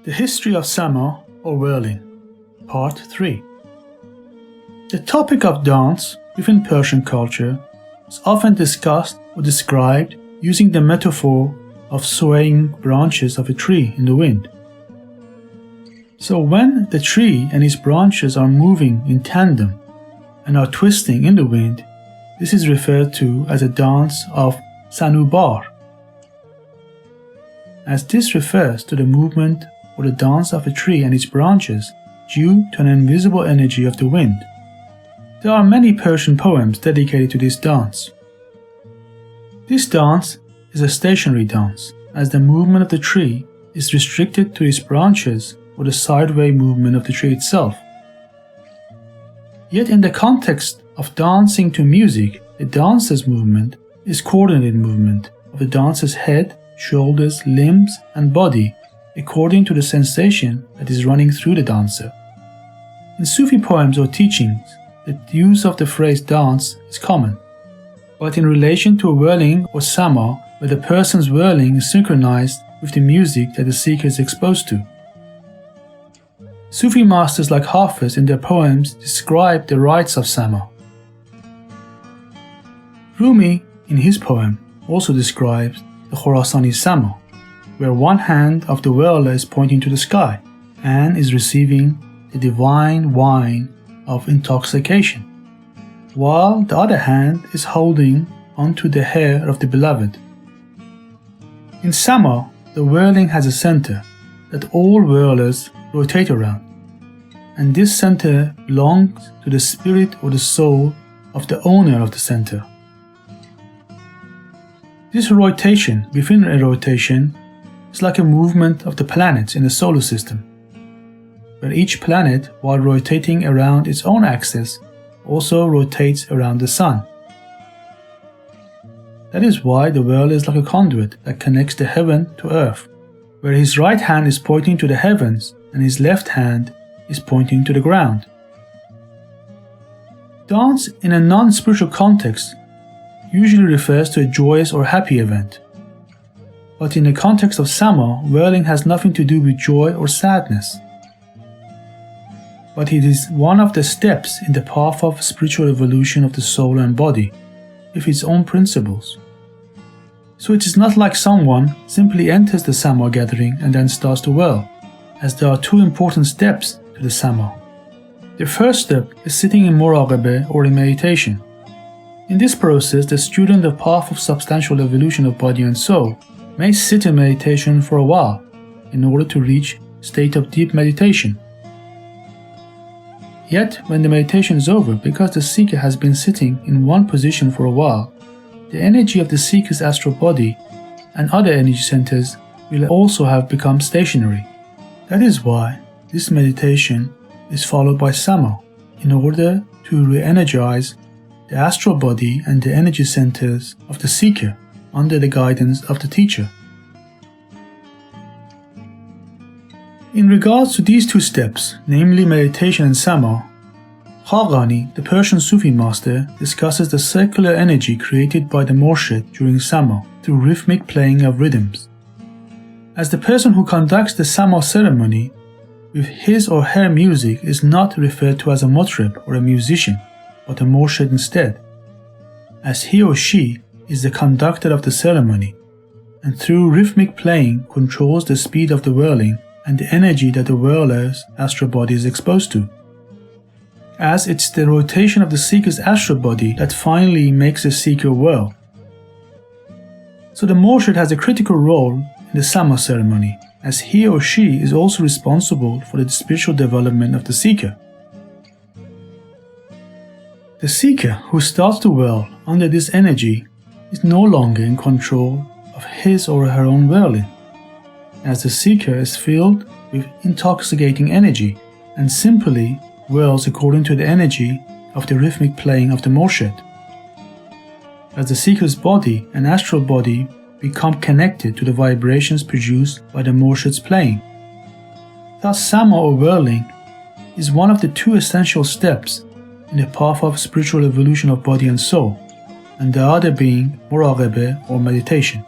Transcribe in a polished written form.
The History of Sama or Whirling, Part 3. The topic of dance within Persian culture is often discussed or described using the metaphor of swaying branches of a tree in the wind. So when the tree and its branches are moving in tandem and are twisting in the wind, this is referred to as a dance of sanubar, as this refers to the movement or the dance of a tree and its branches due to an invisible energy of the wind. There are many Persian poems dedicated to this dance. This dance is a stationary dance, as the movement of the tree is restricted to its branches or the sideway movement of the tree itself. Yet in the context of dancing to music, the dancer's movement is coordinated movement of the dancer's head, shoulders, limbs, and body according to the sensation that is running through the dancer. In Sufi poems or teachings, the use of the phrase dance is common, but in relation to a whirling or sama, where the person's whirling is synchronized with the music that the seeker is exposed to. Sufi masters like Hafiz in their poems describe the rites of sama. Rumi in his poem also describes the Khorasani sama, where one hand of the whirler is pointing to the sky and is receiving the divine wine of intoxication, while the other hand is holding onto the hair of the beloved. In sama, the whirling has a center that all whirlers rotate around, and this center belongs to the spirit or the soul of the owner of the center. This rotation within a rotation is like a movement of the planets in the solar system, where each planet, while rotating around its own axis, also rotates around the sun. That is why the whirler is like a conduit that connects the heaven to earth, where his right hand is pointing to the heavens and his left hand is pointing to the ground. Dance in a non-spiritual context usually refers to a joyous or happy event. But in the context of sama, whirling has nothing to do with joy or sadness. But it is one of the steps in the path of spiritual evolution of the soul and body, with its own principles. So it is not like someone simply enters the sama gathering and then starts to whirl, as there are two important steps to the sama. The first step is sitting in muraqabah or in meditation. In this process, the student of path of substantial evolution of body and soul may sit in meditation for a while in order to reach a state of deep meditation. Yet, when the meditation is over, because the seeker has been sitting in one position for a while, the energy of the seeker's astral body and other energy centers will also have become stationary. That is why this meditation is followed by sama, in order to re-energize the astral body and the energy centers of the seeker under the guidance of the teacher. In regards to these two steps, namely meditation and sama, Khaqani, the Persian Sufi master, discusses the circular energy created by the murshid during sama through rhythmic playing of rhythms. As the person who conducts the sama ceremony with his or her music is not referred to as a mutrib or a musician, but a murshid instead, as he or she is the conductor of the ceremony, and through rhythmic playing controls the speed of the whirling and the energy that the whirler's astral body is exposed to, as it's the rotation of the seeker's astral body that finally makes the seeker whirl. So the murshid has a critical role in the sama ceremony, as he or she is also responsible for the spiritual development of the seeker. The seeker who starts to whirl under this energy is no longer in control of his or her own whirling, as the seeker is filled with intoxicating energy and simply whirls according to the energy of the rhythmic playing of the murshid. As the seeker's body and astral body become connected to the vibrations produced by the murshid's playing. Thus, sama or whirling is one of the two essential steps in the path of spiritual evolution of body and soul, and the other being muraqabah or meditation.